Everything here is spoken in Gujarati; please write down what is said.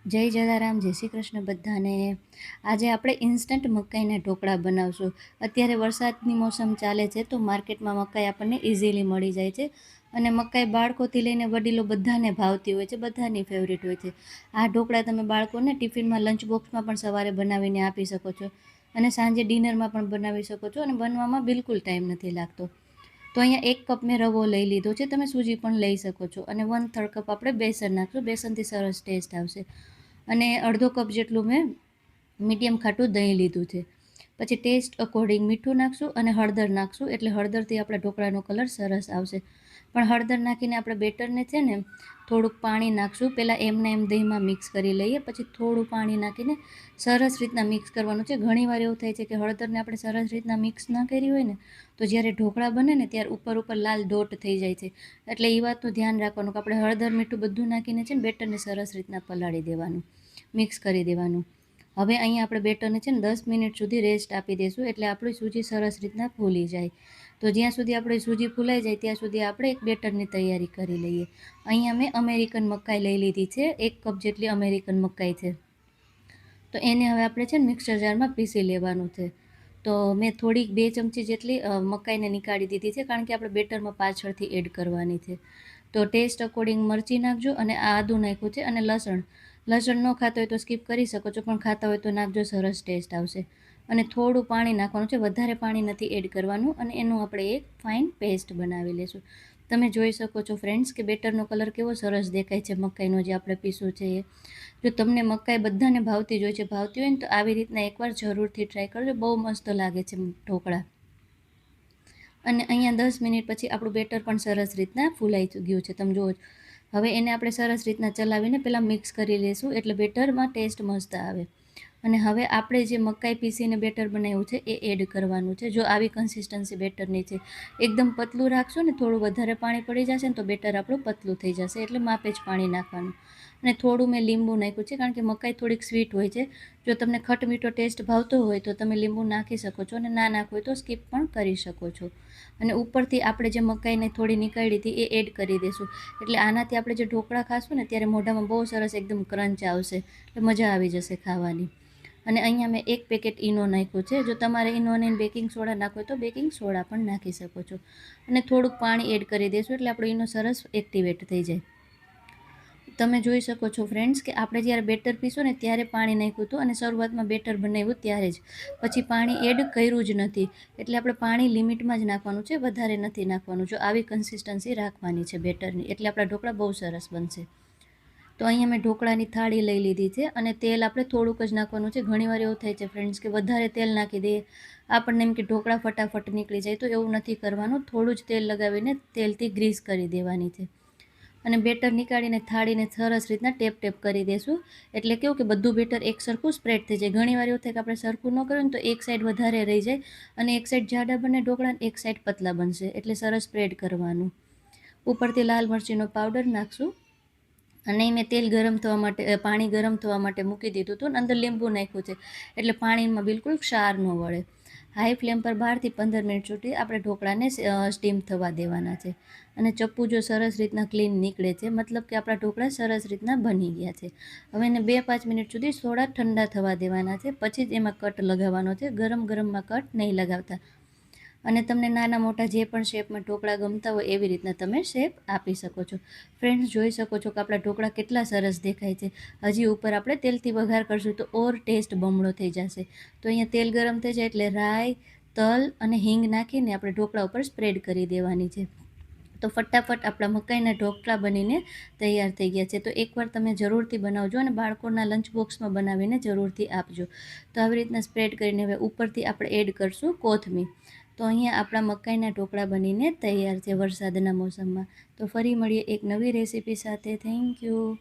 જય જલારામ, જય શ્રી કૃષ્ણ બધાને। આજે આપણે ઇન્સ્ટન્ટ મકાઈના ઢોકળા બનાવશું। અત્યારે વરસાદની મોસમ ચાલે છે તો માર્કેટમાં મકાઈ આપણને ઇઝીલી મળી જાય છે અને મકાઈ બાળકોથી લઈને વડીલો બધાને ભાવતી હોય છે, બધાની ફેવરિટ હોય છે। આ ઢોકળા તમે બાળકોને ટિફિનમાં લંચ બોક્સમાં પણ સવારે બનાવીને આપી શકો છો અને સાંજે ડિનરમાં પણ બનાવી શકો છો અને બનવામાં બિલકુલ ટાઈમ નથી લાગતો। તો અહીંયા 1 કપ મેં રવો લઈ લીધો છે, તમે સૂજી પણ લઈ શકો છો અને 1/3 કપ આપણે બેસન નાખશું, બેસનથી સરસ ટેસ્ટ આવશે। અને અડધો કપ જેટલું મેં મીડિયમ ખાટું દહીં લીધું છે। પછી ટેસ્ટ અકોર્ડિંગ મીઠું નાખશું અને હળદર નાખશું, એટલે હળદરથી આપણા ઢોકળાનો કલર સરસ આવશે। પણ હળદર નાખીને આપણે બેટરને છે ને થોડુંક પાણી નાખશું, પહેલાં એમને એમ દહીંમાં મિક્સ કરી લઈએ, પછી થોડું પાણી નાખીને સરસ રીતના મિક્સ કરવાનું છે। ઘણીવાર એવું થાય છે કે હળદરને આપણે સરસ રીતના મિક્સ ના કરી હોય ને તો જ્યારે ઢોકળા બને ને ત્યારે ઉપર લાલ ડોટ થઈ જાય છે, એટલે એ વાતનું ધ્યાન રાખવાનું કે આપણે હળદર મીઠું બધું નાખીને છે ને બેટરને સરસ રીતના પલાળી દેવાનું, મિક્સ કરી દેવાનું। હવે અહીંયા આપણે બેટરને છે ને 10 મિનિટ સુધી રેસ્ટ આપી દઈશું, એટલે આપણી સૂજી સરસ રીતના ફૂલી જાય। તો જ્યાં સુધી આપણી સૂજી ફૂલાઈ જાય ત્યાં સુધી આપણે એક બેટરની તૈયારી કરી લઈએ। અહીંયા મેં અમેરિકન મકાઈ લઈ લીધી છે, 1 કપ જેટલી અમેરિકન મકાઈ છે। તો એને હવે આપણે છે ને મિક્સર જારમાં પીસી લેવાનું છે। તો મેં થોડીક 2 ચમચી જેટલી મકાઈને નીકાળી દીધી છે, કારણ કે આપણે બેટરમાં પાછળથી એડ કરવાની છે। તો ટેસ્ટ અકોર્ડિંગ મરચી નાખજો અને આદું નાખ્યું છે અને લસણ ન ખાતા હોય તો સ્કીપ કરી શકો છો, પણ ખાતા હોય તો નાખજો, સરસ ટેસ્ટ આવશે। અને થોડું પાણી નાખવાનું છે, વધારે પાણી નથી એડ કરવાનું, અને એનું આપણે એક ફાઇન પેસ્ટ બનાવી લઈશું। તમે જોઈ શકો છો ફ્રેન્ડ્સ કે બેટરનો કલર કેવો સરસ દેખાય છે મકાઈનો, જે આપણે પીસું છે એ। જો તમને મકાઈ બધાને ભાવતી જ હોય છે, ભાવતી હોય ને તો આવી રીતના એકવાર જરૂરથી ટ્રાય કરજો, બહુ મસ્ત લાગે છે ઢોકળા। અને અહીંયા 10 મિનિટ પછી આપણું બેટર પણ સરસ રીતના ફૂલાઈ ગયું છે, તમે જુઓ। હવે એને આપણે સરસ રીતના ચલાવીને પહેલાં મિક્સ કરી લઈશું, એટલે બેટરમાં ટેસ્ટ મસ્ત આવે। અને હવે આપણે જે મકાઈ પીસીને બેટર બનાવ્યું છે એ એડ કરવાનું છે। જો આવી કન્સિસ્ટન્સી બેટરની છે, એકદમ પતલું રાખશો ને, થોડું વધારે પાણી પડી જશે ને તો બેટર આપણું પતલું થઈ જશે, એટલે માપે જ પાણી નાખવાનું। અને થોડું મેં લીંબુ નાખ્યું છે, કારણ કે મકાઈ થોડીક સ્વીટ હોય છે। જો તમને ખટમીઠો ટેસ્ટ ભાવતો હોય તો તમે લીંબુ નાખી શકો છો, અને ના નાખવું હોય તો સ્કીપ પણ કરી શકો છો। અને ઉપરથી આપણે જે મકાઈને થોડી નીકાળી હતી એ એડ કરી દઈશું, એટલે આનાથી આપણે જે ઢોકળા ખાશું ને ત્યારે મોઢામાં બહુ સરસ એકદમ ક્રંચ આવશે, એટલે મજા આવી જશે ખાવાની। અને અહીંયા મેં 1 પેકેટ ઈનો નાખ્યું છે, જો તમારે ઈનો અને બેકિંગ સોડા નાખવો હોય તો બેકિંગ સોડા પણ નાખી શકો છો। અને થોડુંક પાણી એડ કરી દઈશું, એટલે આપણો ઈનો સરસ એક્ટિવેટ થઈ જાય। તમે જોઈ શકો છો ફ્રેન્ડ્સ કે આપણે જ્યારે બેટર પીશું ને ત્યારે પાણી નાખ્યું હતું, અને શરૂઆતમાં બેટર બનાવ્યું ત્યારે જ, પછી પાણી એડ કર્યું જ નથી, એટલે આપણે પાણી લિમિટમાં જ નાખવાનું છે, વધારે નથી નાખવાનું। જો આવી કન્સિસ્ટન્સી રાખવાની છે બેટરની, એટલે આપણા ઢોકળા બહુ સરસ બનશે। તો અહીંયા મેં ઢોકળાની થાળી લઈ લીધી છે, અને તેલ આપણે થોડુંક જ નાખવાનું છે। ઘણીવાર એવું થાય છે ફ્રેન્ડ્સ કે વધારે તેલ નાખી દઈએ, આપણને એમ કે ઢોકળા ફટાફટ નીકળી જાય, તો એવું નથી કરવાનું। થોડું જ તેલ લગાવીને તેલથી ગ્રીસ કરી દેવાની છે, અને બેટર નીકાળીને થાળીને સરસ રીતના ટેપ કરી દેશું, એટલે કેવું કે બધું બેટર એક સરખું સ્પ્રેડ થઈ જાય। ઘણીવાર એવું થાય કે આપણે સરખું ન કર્યું ને તો એક સાઈડ વધારે રહી જાય, અને એક સાઈડ જાડા બને ઢોકળા, એક સાઈડ પતલા બનશે, એટલે સરસ સ્પ્રેડ કરવાનું। ઉપરથી લાલ મરચીનો પાવડર નાખશું, અને મેં પાણી ગરમ થવા માટે મૂકી દીધું હતું, અને અંદર લીંબુ નાખ્યું છે, એટલે પાણીમાં બિલકુલ ક્ષાર ન વળે। હાઈ ફ્લેમ પર 12 થી 15 મિનિટ સુધી આપણે ઢોકળાને સ્ટીમ થવા દેવાના છે। અને ચપ્પુ જો સરસ રીતના ક્લીન નીકળે છે, મતલબ કે આપણા ઢોકળા સરસ રીતના બની ગયા છે। હવે એને 2-5 મિનિટ સુધી થોડા ઠંડા થવા દેવાના છે, પછી જ એમાં કટ લગાવવાનો છે, ગરમમાં કટ નહીં લગાવતા। અને તમને નાના મોટા જે પણ શેપમાં ઢોકળા ગમતા હોય એવી રીતના તમે શેપ આપી શકો છો। ફ્રેન્ડ્સ જોઈ શકો છો કે આપણા ઢોકળા કેટલા સરસ દેખાય છે। હજી ઉપર આપણે તેલથી વઘાર કરશું તો ઓર ટેસ્ટ બમણો થઈ જશે। તો અહીંયા તેલ ગરમ થઈ જાય એટલે રાઈ, તલ અને હિંગ નાખીને આપણે ઢોકળા ઉપર સ્પ્રેડ કરી દેવાની છે। તો ફટાફટ આપણા મકાઈના ઢોકળા બનીને તૈયાર થઈ ગયા છે। તો એકવાર તમે જરૂરથી બનાવજો, અને બાળકોના લંચ બોક્સમાં બનાવીને જરૂરથી આપજો। તો આવી રીતના સ્પ્રેડ કરીને હવે ઉપરથી આપણે એડ કરશું કોથમીર। તો અહીંયા આપણા મકાઈના ઢોકળા બનીને તૈયાર છે વરસાદના મોસમમાં। તો ફરી મળીએ એક નવી રેસીપી સાથે। Thank you.